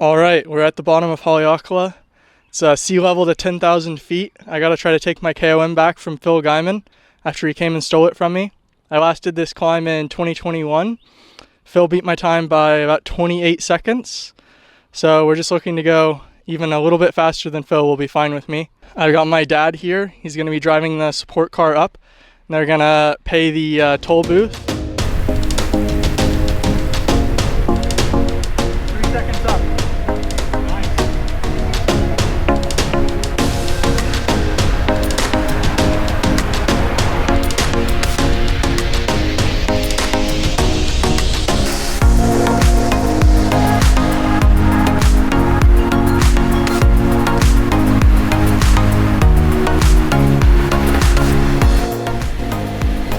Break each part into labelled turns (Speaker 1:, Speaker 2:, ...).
Speaker 1: All right, we're at the bottom of Haleakala. It's sea level to 10,000 feet. I gotta try to take my KOM back from Phil Gaimon after he came and stole it from me. I last did this climb in 2021. Phil beat my time by about 28 seconds. So we're just looking to go even a little bit faster than Phil will be fine with me. I got my dad here. He's gonna be driving the support car up. And they're gonna pay the toll booth. 3 seconds up.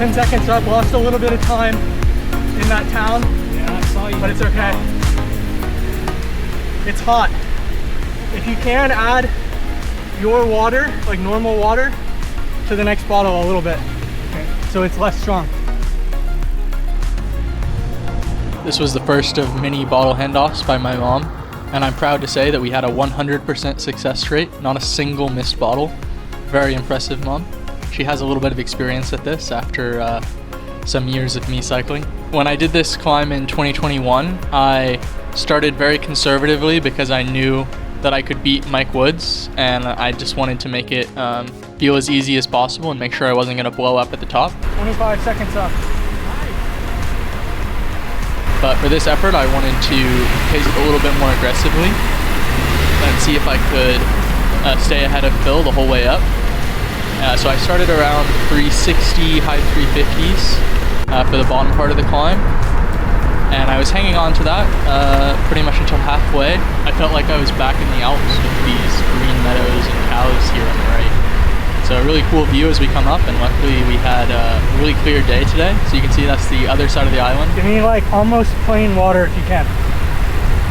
Speaker 1: 10 seconds up, lost a little bit of time in that town.
Speaker 2: Yeah, I saw you.
Speaker 1: But it's okay. It's hot. If you can, add your water, like normal water, to the next bottle a little bit. Okay. So it's less strong. This was the first of many bottle handoffs by my mom, and I'm proud to say that we had a 100% success rate, not a single missed bottle. Very impressive, Mom. She has a little bit of experience at this after some years of me cycling. When I did this climb in 2021, I started very conservatively because I knew that I could beat Mike Woods, and I just wanted to make it feel as easy as possible and make sure I wasn't going to blow up at the top. 25 seconds up. But for this effort, I wanted to pace it a little bit more aggressively and see if I could stay ahead of Phil the whole way up. So I started around 360, high 350s for the bottom part of the climb. And I was hanging on to that pretty much until halfway. I felt like I was back in the Alps with these green meadows and cows here on the right. So a really cool view as we come up, and luckily we had a really clear day today. So you can see that's the other side of the island. Give me like almost plain water if you can.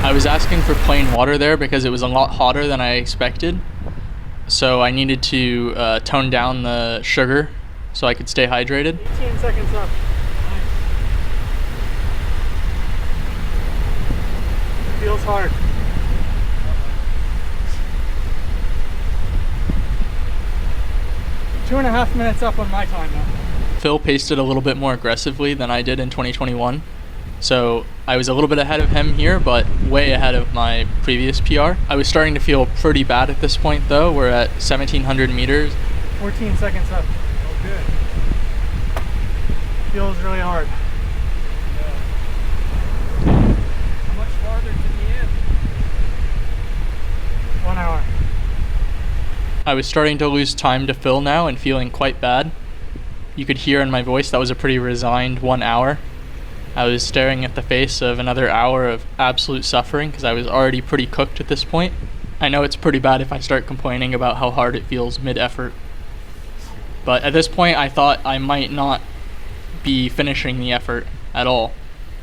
Speaker 1: I was asking for plain water there because it was a lot hotter than I expected. So I needed to tone down the sugar so I could stay hydrated. 18 seconds up. Nice. Feels hard. Two and a half minutes up on my time now. Phil paced it a little bit more aggressively than I did in 2021. So I was a little bit ahead of him here, but way ahead of my previous PR. I was starting to feel pretty bad at this point though. We're at 1,700 meters. 14 seconds up. Oh, good. Feels really hard.
Speaker 2: Yeah. How much farther to the end?
Speaker 1: 1 hour. I was starting to lose time to Phil now and feeling quite bad. You could hear in my voice that was a pretty resigned 1 hour. I was staring at the face of another hour of absolute suffering because I was already pretty cooked at this point. I know it's pretty bad if I start complaining about how hard it feels mid-effort. But at this point, I thought I might not be finishing the effort at all.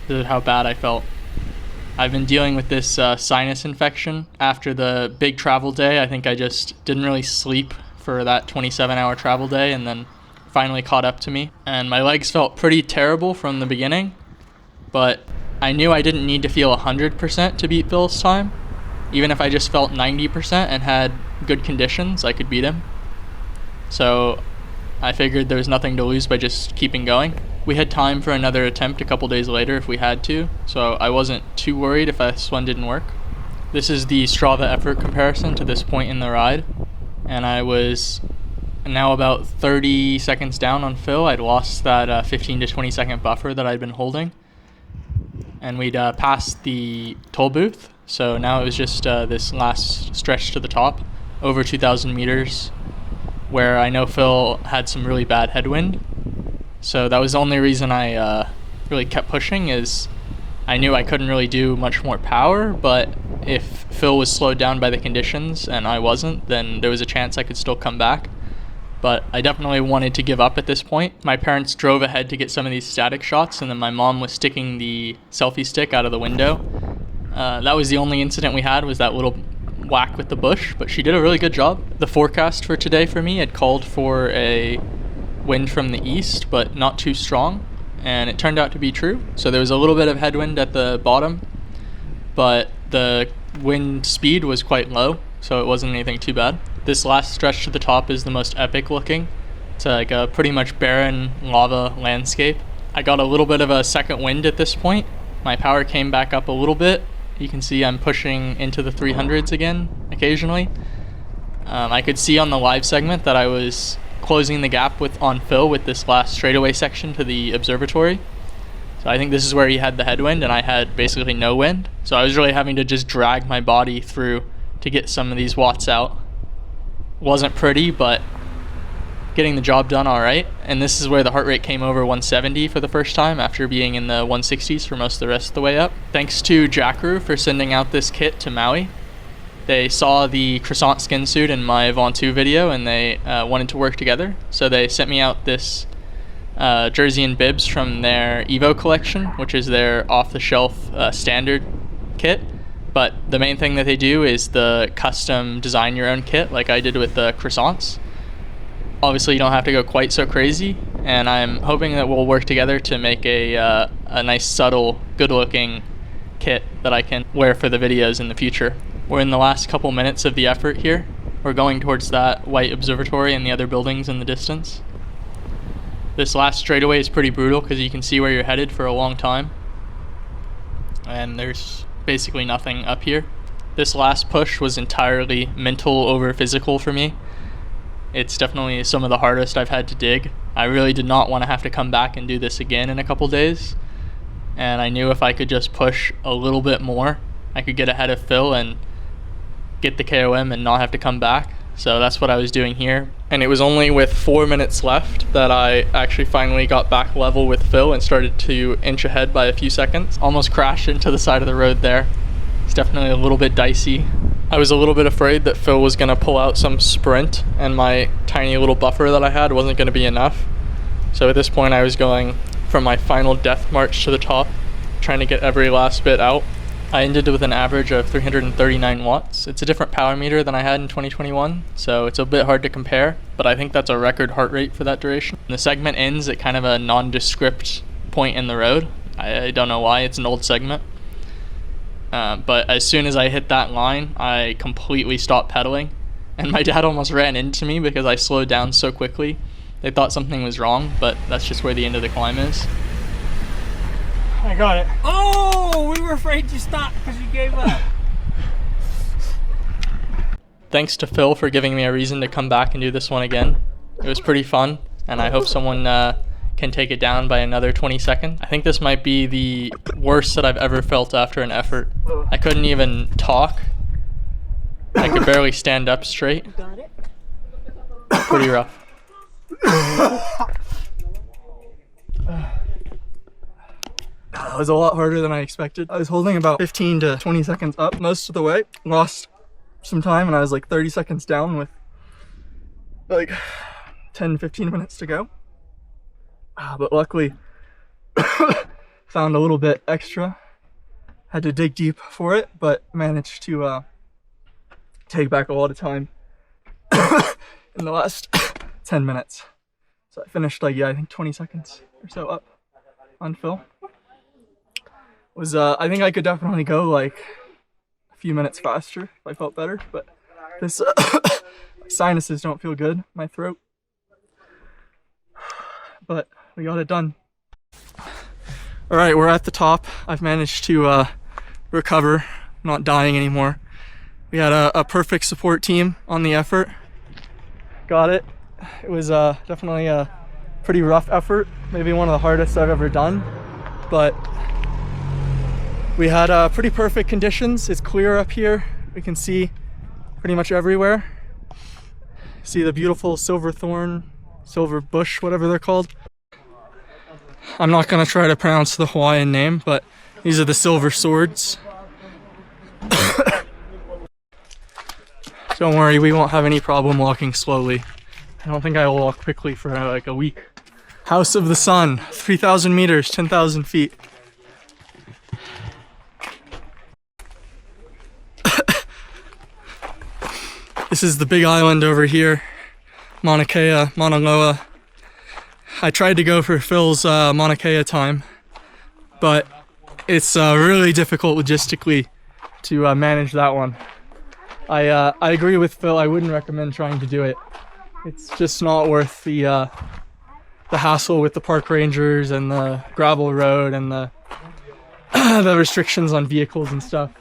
Speaker 1: This is how bad I felt. I've been dealing with this sinus infection. After the big travel day, I think I just didn't really sleep for that 27-hour travel day, and then finally caught up to me. And my legs felt pretty terrible from the beginning. But I knew I didn't need to feel 100% to beat Phil's time. Even if I just felt 90% and had good conditions, I could beat him. So I figured there was nothing to lose by just keeping going. We had time for another attempt a couple days later if we had to, so I wasn't too worried if this one didn't work. This is the Strava effort comparison to this point in the ride, and I was now about 30 seconds down on Phil. I'd lost that 15 to 20 second buffer that I'd been holding. And we'd passed the toll booth, so now it was just this last stretch to the top, over 2,000 meters, where I know Phil had some really bad headwind. So that was the only reason I really kept pushing, is I knew I couldn't really do much more power, but if Phil was slowed down by the conditions and I wasn't, then there was a chance I could still come back. But I definitely wanted to give up at this point. My parents drove ahead to get some of these static shots, and then my mom was sticking the selfie stick out of the window. That was the only incident we had, was that little whack with the bush, but she did a really good job. The forecast for today for me had called for a wind from the east, but not too strong, and it turned out to be true. So there was a little bit of headwind at the bottom, but the wind speed was quite low, so it wasn't anything too bad. This last stretch to the top is the most epic looking. It's like a pretty much barren lava landscape. I got a little bit of a second wind at this point. My power came back up a little bit. You can see I'm pushing into the 300s again occasionally. I could see on the live segment that I was closing the gap on Phil with this last straightaway section to the observatory. So I think this is where he had the headwind and I had basically no wind. So I was really having to just drag my body through to get some of these watts out. Wasn't pretty, but getting the job done all right. And this is where the heart rate came over 170 for the first time after being in the 160s for most of the rest of the way up. Thanks to Jackaroo for sending out this kit to Maui. They saw the croissant skin suit in my Ventoux video and they wanted to work together. So they sent me out this jersey and bibs from their Evo collection, which is their off-the-shelf standard kit. But the main thing that they do is the custom design your own kit like I did with the croissants. Obviously you don't have to go quite so crazy, and I'm hoping that we'll work together to make a nice, subtle, good-looking kit that I can wear for the videos in the future. We're in the last couple minutes of the effort here. We're going towards that white observatory and the other buildings in the distance. This last straightaway is pretty brutal because you can see where you're headed for a long time. And there's basically nothing up here. This last push was entirely mental over physical for me. It's definitely some of the hardest I've had to dig. I really did not want to have to come back and do this again in a couple days. And I knew if I could just push a little bit more, I could get ahead of Phil and get the KOM and not have to come back. So that's what I was doing here. And it was only with 4 minutes left that I actually finally got back level with Phil and started to inch ahead by a few seconds. Almost crashed into the side of the road there. It's definitely a little bit dicey. I was a little bit afraid that Phil was gonna pull out some sprint and my tiny little buffer that I had wasn't gonna be enough. So at this point I was going from my final death march to the top, trying to get every last bit out. I ended with an average of 339 watts. It's a different power meter than I had in 2021, so it's a bit hard to compare, but I think that's a record heart rate for that duration. The segment ends at kind of a nondescript point in the road. I don't know why, it's an old segment. But as soon as I hit that line, I completely stopped pedaling, and my dad almost ran into me because I slowed down so quickly. They thought something was wrong, but that's just where the end of the climb is.
Speaker 2: I got it. Oh, we were afraid to stop because you gave up.
Speaker 1: Thanks to Phil for giving me a reason to come back and do this one again. It was pretty fun, and I hope someone can take it down by another 20 seconds. I think this might be the worst that I've ever felt after an effort. I couldn't even talk. I could barely stand up straight.
Speaker 2: Got it.
Speaker 1: Pretty rough.
Speaker 3: It was a lot harder than I expected. I was holding about 15 to 20 seconds up most of the way. Lost some time and I was like 30 seconds down with like 10, 15 minutes to go. But luckily found a little bit extra. Had to dig deep for it, but managed to take back a lot of time in the last 10 minutes. So I finished like, I think 20 seconds or so up on Phil. I think I could definitely go like a few minutes faster if I felt better, but this my sinuses don't feel good, my throat. But we got it done. All right, we're at the top. I've managed to recover, not dying anymore. We had a perfect support team on the effort. Got it. It was definitely a pretty rough effort, maybe one of the hardest I've ever done, but we had pretty perfect conditions. It's clear up here. We can see pretty much everywhere. See the beautiful silver bush, whatever they're called. I'm not gonna try to pronounce the Hawaiian name, but these are the silver swords. Don't worry, we won't have any problem walking slowly. I don't think I will walk quickly for like a week. House of the Sun, 3,000 meters, 10,000 feet. This is the big island over here, Mauna Kea, Mauna Loa. I tried to go for Phil's Mauna Kea time, but it's really difficult logistically to manage that one. I agree with Phil. I wouldn't recommend trying to do it. It's just not worth the hassle with the park rangers and the gravel road and the the restrictions on vehicles and stuff.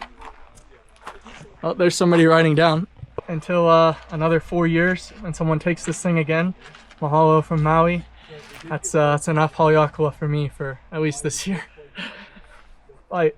Speaker 3: Oh, there's somebody riding down. Until another 4 years and someone takes this thing again. Mahalo from Maui. That's enough Haleakala for me for at least this year. Bye.